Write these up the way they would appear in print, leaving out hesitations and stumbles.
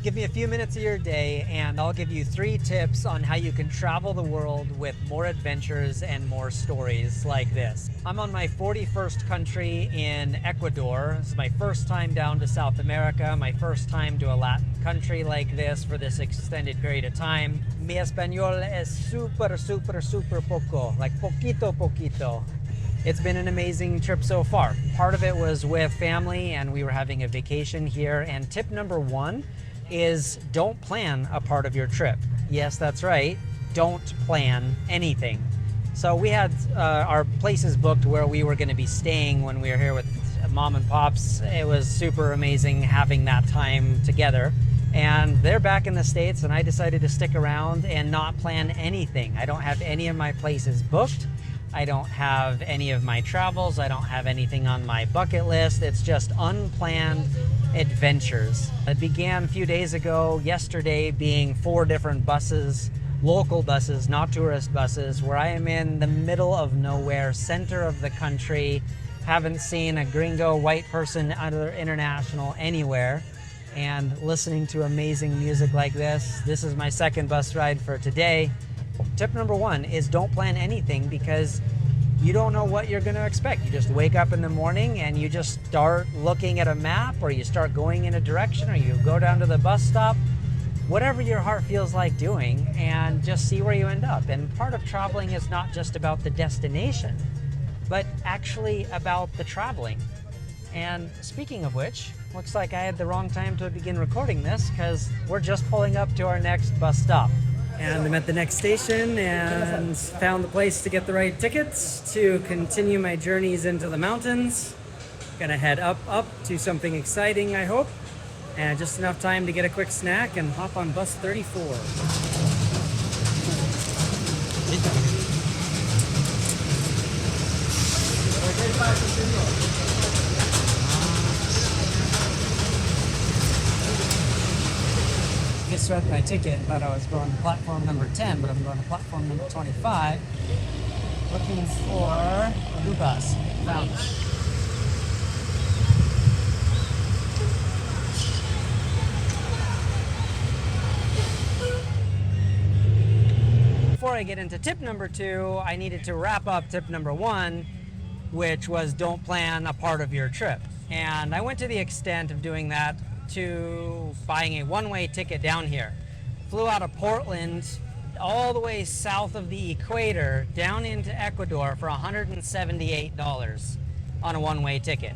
Give me a few minutes of your day and I'll give you 3 tips on how you can travel the world with more adventures and more stories like this. I'm on my 41st country in Ecuador. This is my first time down to South America, my first time to a Latin country like this for this extended period of time. Mi español es super poco, like poquito. It's been an amazing trip so far. Part of it was with family and we were having a vacation here. And tip number 1 is don't plan a part of your trip. Yes, that's right. Don't plan anything. So we had our places booked where we were going to be staying when we were here with mom and pops. It was super amazing having that time together. And they're back in the States and I decided to stick around and not plan anything. I don't have any of my places booked. I don't have any of my travels. I don't have anything on my bucket list. It's just unplanned adventures. It began a few days ago, yesterday being 4 different buses, local buses, not tourist buses, where I am in the middle of nowhere, center of the country. Haven't seen a gringo, white person, other international anywhere. And listening to amazing music like this. This is my 2nd bus ride for today. Tip number 1 is don't plan anything because you don't know what you're going to expect. You just wake up in the morning and you just start looking at a map, or you start going in a direction, or you go down to the bus stop, whatever your heart feels like doing, and just see where you end up. And part of traveling is not just about the destination, but actually about the traveling. And speaking of which, looks like I had the wrong time to begin recording this because we're just pulling up to our next bus stop. And I'm at the next station and found the place to get the right tickets to continue my journeys into the mountains. Gonna head up to something exciting, I hope. And just enough time to get a quick snack and hop on bus 34. Just read my ticket, thought I was going to platform number 10, but I'm going to platform number 25. Looking for a blue bus. Found it. Before I get into tip number 2, I needed to wrap up tip number 1, which was don't plan a part of your trip. And I went to the extent of doing that to buying a one-way ticket down here. Flew out of Portland all the way south of the equator down into Ecuador for $178 on a one-way ticket.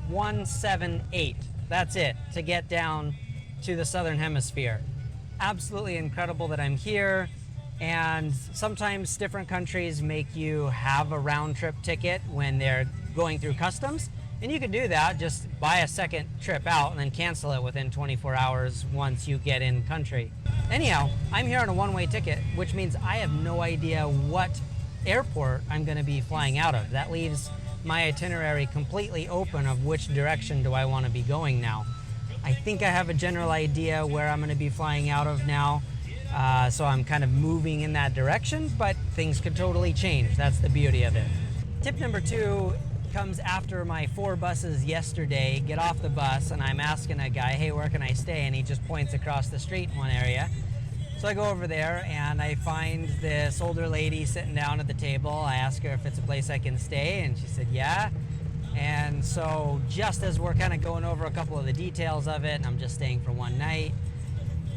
178. That's it to get down to the southern hemisphere. Absolutely incredible that I'm here. And sometimes different countries make you have a round-trip ticket when they're going through customs. And you can do that, just buy a second trip out and then cancel it within 24 hours once you get in country. Anyhow, I'm here on a one-way ticket, which means I have no idea what airport I'm going to be flying out of. That leaves my itinerary completely open of which direction do I want to be going now. I think I have a general idea where I'm going to be flying out of now, so I'm kind of moving in that direction, but things could totally change. That's the beauty of it. Tip number 2 comes after my 4 buses yesterday. Get off the bus and I'm asking a guy, hey, where can I stay? And he just points across the street in one area. So I go over there and I find this older lady sitting down at the table. I ask her if it's a place I can stay and she said yeah. And so just as we're kind of going over a couple of the details of it, and I'm just staying for one night,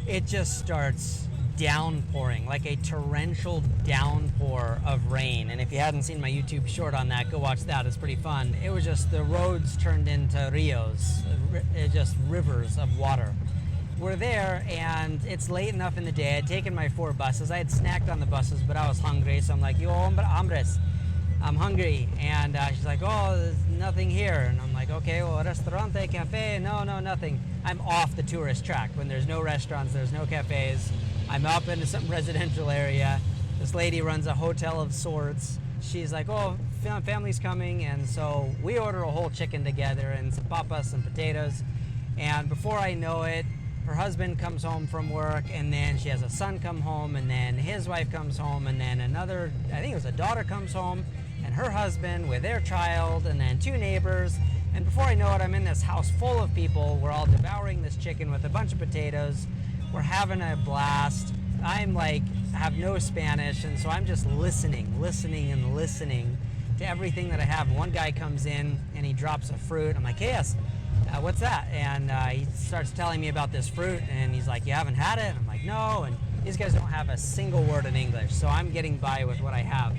it just starts downpouring, like a torrential downpour of rain. And if you hadn't seen my YouTube short on that, go watch that. It's pretty fun. It was just the roads turned into rios, just rivers of water. We're there and it's late enough in the day. I'd taken my 4 buses. I had snacked on the buses, but I was hungry, so I'm like, yo, hombres, I'm hungry. And she's like, oh, there's nothing here. And I'm like, okay, well, restaurante, cafe? No, nothing. I'm off the tourist track. When there's no restaurants, there's no cafes. I'm up into some residential area. This lady runs a hotel of sorts. She's like, oh, family's coming. And so we order a whole chicken together and some papas and potatoes. And before I know it, her husband comes home from work, and then she has a son come home, and then his wife comes home, and then another, I think it was a daughter, comes home, and her husband with their child, and then 2 neighbors. And before I know it, I'm in this house full of people. We're all devouring this chicken with a bunch of potatoes. We're having a blast. I'm like, have no Spanish, and so I'm just listening to everything that I have. One guy comes in and he drops a fruit. I'm like, hey, yes, what's that? And he starts telling me about this fruit, and he's like, you haven't had it? And I'm like, no. And these guys don't have a single word in English, so I'm getting by with what I have.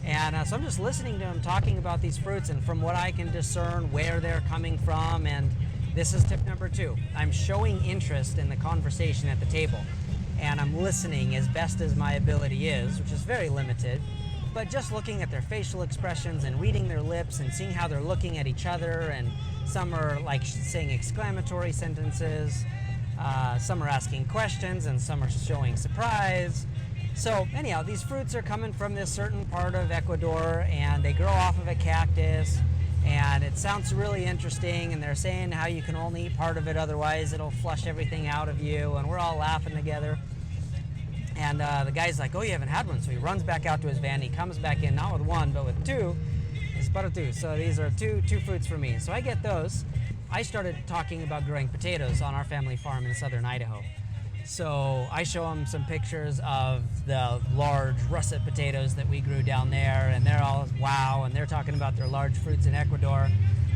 And so I'm just listening to him talking about these fruits, and from what I can discern where they're coming from. And this is tip number 2. I'm showing interest in the conversation at the table, and I'm listening as best as my ability is, which is very limited, but just looking at their facial expressions and reading their lips and seeing how they're looking at each other. And some are like saying exclamatory sentences, some are asking questions, and some are showing surprise. So anyhow, these fruits are coming from this certain part of Ecuador, and they grow off of a cactus, and it sounds really interesting, and they're saying how you can only eat part of it, otherwise it'll flush everything out of you, and we're all laughing together. And the guy's like, oh, you haven't had one? So he runs back out to his van. He comes back in, not with one, but with 2. It's para two. So these are two fruits for me. So I get those. I started talking about growing potatoes on our family farm in southern Idaho. So I show them some pictures of the large russet potatoes that we grew down there, and they're all wow, and they're talking about their large fruits in Ecuador.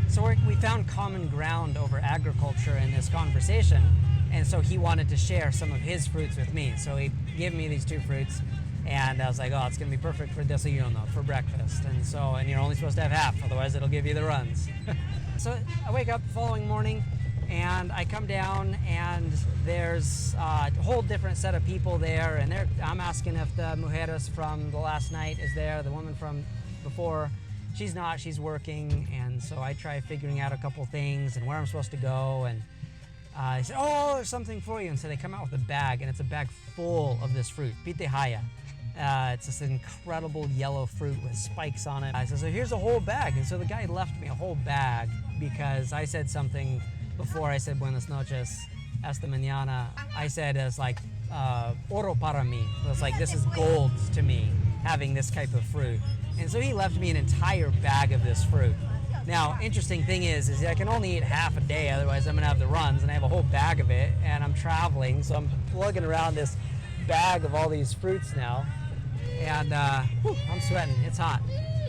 So we found common ground over agriculture in this conversation, and so he wanted to share some of his fruits with me. So he gave me these 2 fruits, and I was like, oh, it's going to be perfect for desayuno, for breakfast. And you're only supposed to have half, otherwise it'll give you the runs. So I wake up the following morning, and I come down, and there's a whole different set of people there, and I'm asking if the mujeres from the last night is there, the woman from before. She's not, she's working, and so I try figuring out a couple things and where I'm supposed to go, and I said, oh, there's something for you. And so they come out with a bag, and it's a bag full of this fruit, pitahaya. It's this incredible yellow fruit with spikes on it. I said, so here's a whole bag. And so the guy left me a whole bag because I said something before. I said, buenas noches, esta mañana. I said, it's like oro para mí. It was like, this is gold to me, having this type of fruit. And so he left me an entire bag of this fruit. Now, interesting thing is I can only eat half a day, otherwise I'm gonna have the runs, and I have a whole bag of it, and I'm traveling, so I'm lugging around this bag of all these fruits now, and I'm sweating, it's hot.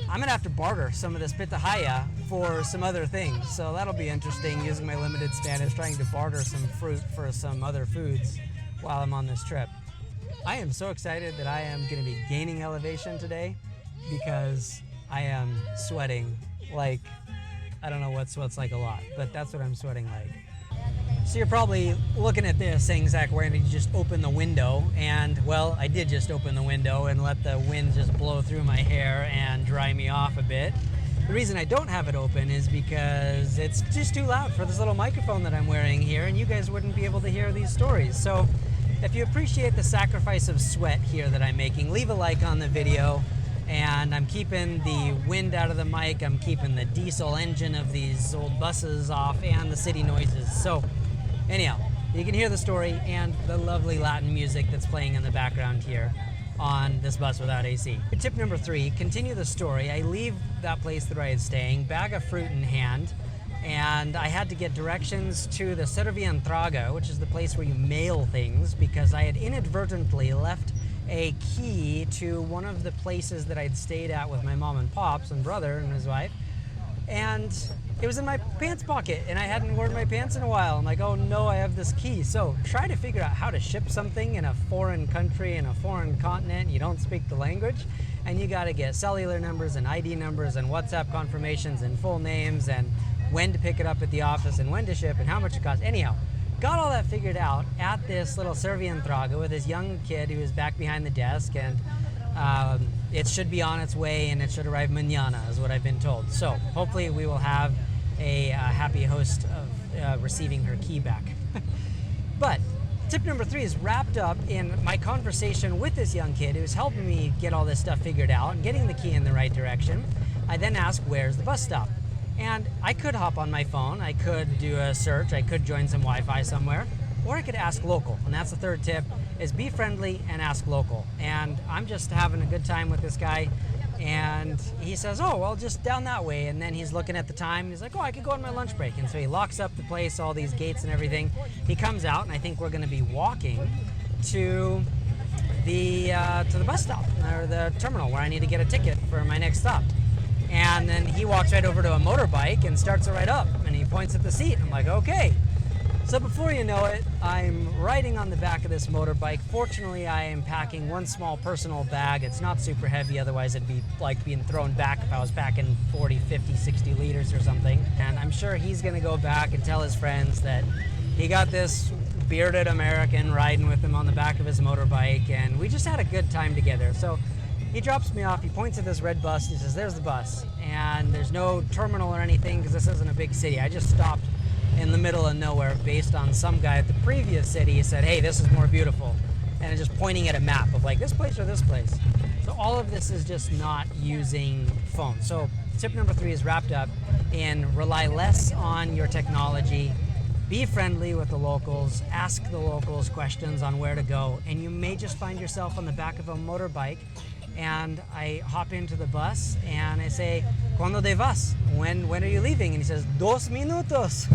I'm gonna have to barter some of this pitahaya for some other things, so that'll be interesting, using my limited Spanish, trying to barter some fruit for some other foods while I'm on this trip. I am so excited that I am gonna be gaining elevation today, because I am sweating like, I don't know what sweat's like a lot, but that's what I'm sweating like. So you're probably looking at this saying, Zach, why didn't you just open the window? And well, I did just open the window and let the wind just blow through my hair and dry me off a bit. The reason I don't have it open is because it's just too loud for this little microphone that I'm wearing here, and you guys wouldn't be able to hear these stories. So if you appreciate the sacrifice of sweat here that I'm making, leave a like on the video. And I'm keeping the wind out of the mic, I'm keeping the diesel engine of these old buses off, and the city noises. So anyhow, you can hear the story and the lovely Latin music that's playing in the background here on this bus without AC. Tip number 3, continue the story. I leave that place that I was staying, bag of fruit in hand, and I had to get directions to the Servientraga, which is the place where you mail things, because I had inadvertently left a key to one of the places that I'd stayed at with my mom and pops and brother and his wife, and it was in my pants pocket, and I hadn't worn my pants in a while. I'm like, oh no, I have this key. So try to figure out how to ship something in a foreign country, in a foreign continent, you don't speak the language, and you got to get cellular numbers and ID numbers and WhatsApp confirmations and full names and when to pick it up at the office and when to ship and how much it costs. Anyhow, got all that figured out at this little Servientraga with this young kid who was back behind the desk, and it should be on its way, and it should arrive mañana is what I've been told. So hopefully we will have a happy host of receiving her key back. But tip number 3 is wrapped up in my conversation with this young kid who's helping me get all this stuff figured out and getting the key in the right direction. I then ask, where's the bus stop? And I could hop on my phone, I could do a search, I could join some Wi-Fi somewhere, or I could ask local. And that's the 3rd tip, is be friendly and ask local. And I'm just having a good time with this guy, And he says, oh, well, just down that way. And then he's looking at the time. And he's like, oh, I could go on my lunch break. And so he locks up the place, all these gates and everything. He comes out, and I think we're going to be walking to the bus stop or the terminal where I need to get a ticket for my next stop. And then he walks right over to a motorbike and starts it right up. And he points at the seat. I'm like, okay. So before you know it, I'm riding on the back of this motorbike. Fortunately, I am packing one small personal bag. It's not super heavy, otherwise it'd be like being thrown back if I was packing 40, 50, 60 liters or something. And I'm sure he's gonna go back and tell his friends that he got this bearded American riding with him on the back of his motorbike, and we just had a good time together. So he drops me off, he points at this red bus, and he says, there's the bus. And there's no terminal or anything because this isn't a big city. I just stopped in the middle of nowhere based on some guy at the previous city. He said, hey, this is more beautiful. And just pointing at a map of like this place or this place. So all of this is just not using phones. So tip number 3 is wrapped up in rely less on your technology, be friendly with the locals, ask the locals questions on where to go, and you may just find yourself on the back of a motorbike. And I hop into the bus and I say, ¿Cuándo te vas? When are you leaving? And he says, 2 minutos.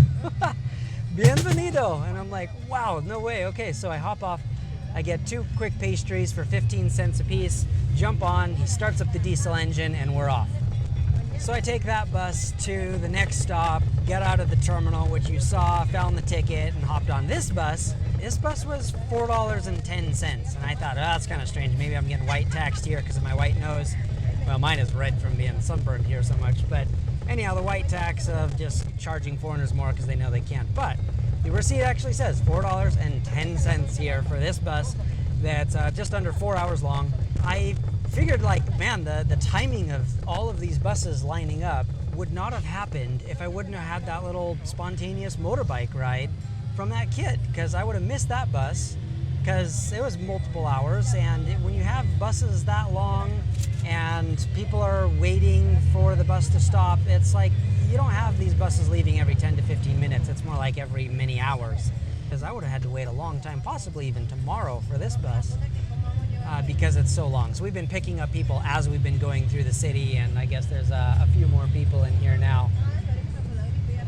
Bienvenido. And I'm like, wow, no way. Okay, so I hop off. I get 2 quick pastries for 15 cents a piece, jump on, he starts up the diesel engine, and we're off. So I take that bus to the next stop, get out of the terminal, which you saw, found the ticket, and hopped on this bus. This bus was $4.10, and I thought, oh, that's kind of strange. Maybe I'm getting white taxed here because of my white nose. Well, mine is red from being sunburned here so much, but anyhow, the white tax of just charging foreigners more because they know they can't. But the receipt actually says $4.10 here for this bus that's just under 4 hours long. I figured, like, man, the timing of all of these buses lining up would not have happened if I wouldn't have had that little spontaneous motorbike ride from that kid, because I would have missed that bus because it was multiple hours. And when you have buses that long and people are waiting for the bus to stop, it's like you don't have these buses leaving every 10 to 15 minutes. It's more like every many hours, because I would have had to wait a long time, possibly even tomorrow, for this bus because it's so long. So we've been picking up people as we've been going through the city, and I guess there's a few more people in here now.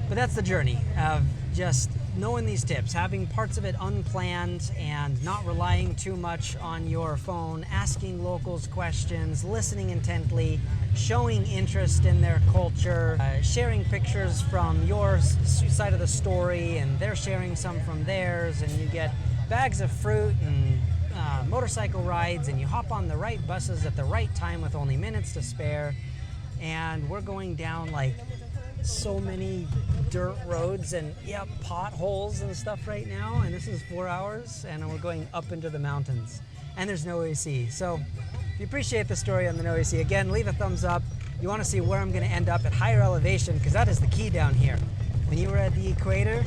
But that's the journey of just knowing these tips, having parts of it unplanned and not relying too much on your phone, asking locals questions, listening intently, showing interest in their culture, sharing pictures from your side of the story and they're sharing some from theirs, and you get bags of fruit and motorcycle rides, and you hop on the right buses at the right time with only minutes to spare. And we're going down like so many dirt roads and potholes and stuff right now, and this is 4 hours and we're going up into the mountains and there's no AC. So if you appreciate the story on the no AC, again, leave a thumbs up. You want to see where I'm going to end up at higher elevation, because that is the key down here. When you were at the equator,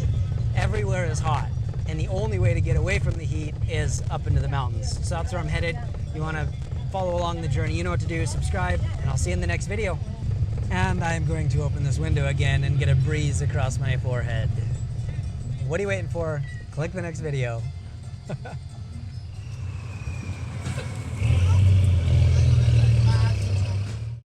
everywhere is hot, and the only way to get away from the heat is up into the mountains. So that's where I'm headed. You want to follow along the journey, you know what to do. Subscribe, and I'll see you in the next video. And I'm going to open this window again and get a breeze across my forehead. What are you waiting for? Click the next video.